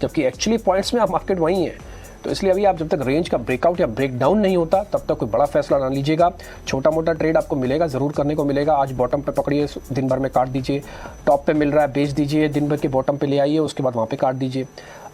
जबकि actually points में आप मार्केट वहीं है। तो इसलिए अभी आप जब तक रेंज का ब्रेकआउट या ब्रेकडाउन नहीं होता तब तक कोई बड़ा फैसला ना लीजिएगा। छोटा मोटा ट्रेड आपको मिलेगा, ज़रूर करने को मिलेगा। आज बॉटम पे पकड़िए, दिन भर में काट दीजिए, टॉप पे मिल रहा है बेच दीजिए, दिन भर के बॉटम पे ले आइए, उसके बाद वहाँ पे काट दीजिए।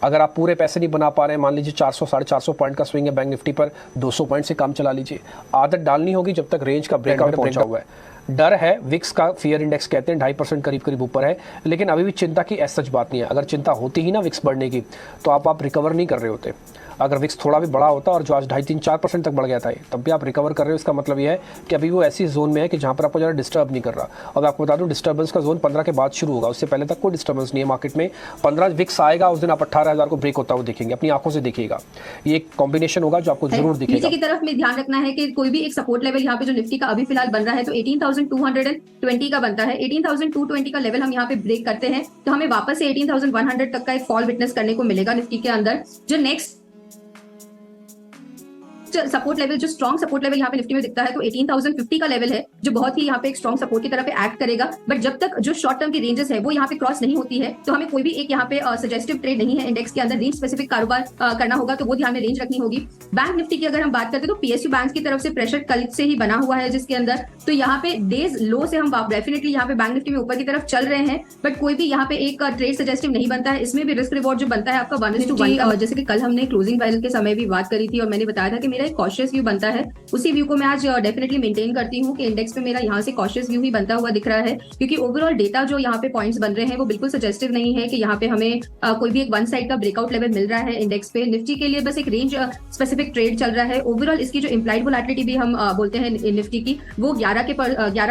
अगर आप पूरे पैसे नहीं बना पा रहे हैं, मान लीजिए 400 450 पॉइंट का स्विंग है बैंक निफ्टी पर, 200 पॉइंट से कम चला लीजिए। आदत डालनी होगी जब तक रेंज का ब्रेकआउट पहुंचा हुआ है। डर है, विक्स का फियर इंडेक्स कहते हैं 2.5% करीब करीब ऊपर है, लेकिन अभी भी चिंता की ऐसा सच बात नहीं है। अगर चिंता होती ही ना विक्स बढ़ने की, तो आप रिकवर नहीं कर रहे होते। अगर विक्स थोड़ा भी बड़ा होता और जो आज 2.5-3-4% तक बढ़ गया था, तब भी आप रिकवर कर रहे हो। इसका मतलब यह है कि अभी वो ऐसी जोन में है कि जहाँ पर आपको ज़्यादा डिस्टर्ब नहीं कर रहा। और आपको बता दूं, डिस्टर्बेंस का जोन 15 के बाद शुरू होगा, उससे पहले तक कोई डिस्टर्बेंस नहीं है मार्केट में। 15 विक्स आएगा, उस दिन आप 18,000 को ब्रेक होता हुआ देखेंगे, अपनी आंखों से देखिएगा। ये एक कॉम्बिनेशन होगा जो आपको जरूर दिखेगा। नीचे की तरफ में ध्यान रखना है कि कोई भी एक सपोर्ट लेवल यहाँ पे जो निफ्टी का अभी फिलहाल बन रहा है तो 18,220 का बनता है। 18,220 का लेवल हम यहाँ पे ब्रेक करते हैं तो हमें वापस से 18,100 तक का एक फॉल विटनेस करने को मिलेगा निफ्टी के अंदर। जो नेक्स्ट सपोर्ट लेवल, जो स्ट्रॉन्ग सपोर्ट लेवल यहाँ पे निफ्टी में दिखता है तो 18,050 का लेवल है, जो बहुत ही यहाँ पे एक स्ट्रॉन्ग सपोर्ट की तरफ एक्ट करेगा। बट जब तक जो शॉर्ट टर्म की रेंजेस है वो यहाँ पे क्रॉस नहीं होती है तो हमें कोई भी एक यहाँ पे सजेस्टिव ट्रेड नहीं है। इंडेक्स के अंदर रेंज स्पेसिफिक कारोबार करना होगा तो वो ध्यान में रेंज रखनी होगी। बैंक निफ्टी की अगर हम बात करते हैं तो पीएसयू बैंक की तरफ से प्रेशर कल से ही बना हुआ है, जिसके अंदर तो यहाँ पे डेज लो से हम डेफिनेटली यहाँ पे बैंक निफ्टी में ऊपर की तरफ चल रहे हैं, बट कोई भी यहाँ पे एक ट्रेड सजेस्टिव नहीं बनता है। इसमें भी रिस्क रिवॉर्ड जो बनता है आपका 1:1, जैसे कि कल हमने क्लोजिंग बैलेंस के समय भी बात करी थी और मैंने बताया था कि मेरा एक कॉशियस व्यू बनता है। उसी व्यू को मैं आज डेफिनेटली मेंटेन करती हूँ कि इंडेक्स पे मेरा यहाँ से कॉशियस व्यू ही बनता हुआ दिख रहा है, क्योंकि ओवरऑल डेटा जो यहाँ पे पॉइंट्स बन रहे हैं वो बिल्कुल सजेस्टिव नहीं है कि यहाँ पे हमें कोई भी एक वन साइड का ब्रेकआउट लेवल मिल रहा है। इंडेक्स पे निफ्टी के लिए बस एक रेंज स्पेसिफिक ट्रेड चल रहा है। ओवरऑल इसकी जो इम्प्लाइड वोलेटिलिटी भी हम बोलते हैं निफ्टी की, वो 11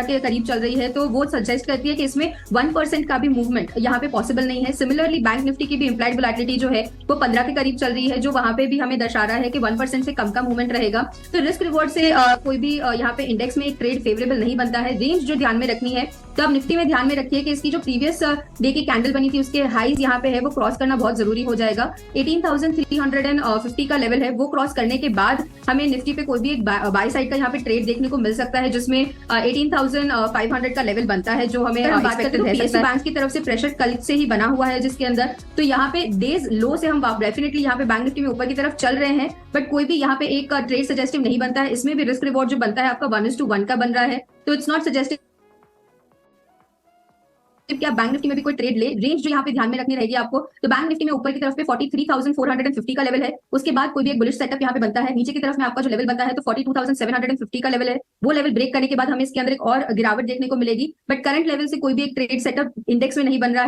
के करीब चल रही है, तो वो सजेस्ट करती है कि इसमें 1% का भी मूवमेंट यहाँ पे पॉसिबल नहीं है। सिमिलरली बैंक निफ्टी की भी इम्प्लाइड वोलेटिलिटी जो है वो 15 के करीब चल रही है, जो वहां पे भी हमें दर्शा रहा है कि 1% से कम का मूवमेंट रहेगा। तो रिस्क रिवॉर्ड से कोई भी यहाँ पे इंडेक्स में एक ट्रेड फेवरेबल नहीं बनता है। रेंज जो ध्यान में रखनी है, तो अब निफ्टी में ध्यान में रखिए कि इसकी जो प्रीवियस डे की कैंडल बनी थी उसके हाईज यहाँ पे है वो क्रॉस करना बहुत जरूरी हो जाएगा। 18,350 का लेवल है, वो क्रॉस करने के बाद हमें निफ्टी पे कोई भी एक बाय साइड का यहाँ पे ट्रेड देखने को मिल सकता है, जिसमें 18,500 का लेवल बनता है, जो हमें बात करते हैं पीएसयू बैंक की तरफ से प्रेशर कल से ही बना हुआ है, जिसके अंदर तो यहाँ पे डेज लो से हम डेफिनेटली यहाँ पे बैंक निफ्टी में ऊपर की तरफ चल रहे हैं, बट कोई भी यहाँ पे एक ट्रेड सजेस्टिव नहीं बनता है। इसमें भी रिस्क रिवॉर्ड जो बनता है आपका 1:1 का बन रहा है, तो इट्स नॉट सजेस्टिव कि आप बैंक निफ्टी में भी कोई ट्रेड ले। रेंज जो यहाँ पे ध्यान में रखनी रहेगी आपको, तो बैंक निफ्टी में ऊपर की तरफ पे 43,450 का लेवल है, उसके बाद कोई भी एक बुलिश सेटअप यहाँ पे बनता है। नीचे की तरफ में आपका जो लेवल बनता है तो 42,750 का लेवल है, वो लेवल ब्रेक करने के बाद हमें इसके अंदर एक और गिरावट देखने को मिलेगी, बट करंट लेवल से कोई भी एक ट्रेड सेटअप इंडेक्स में नहीं बन रहा है।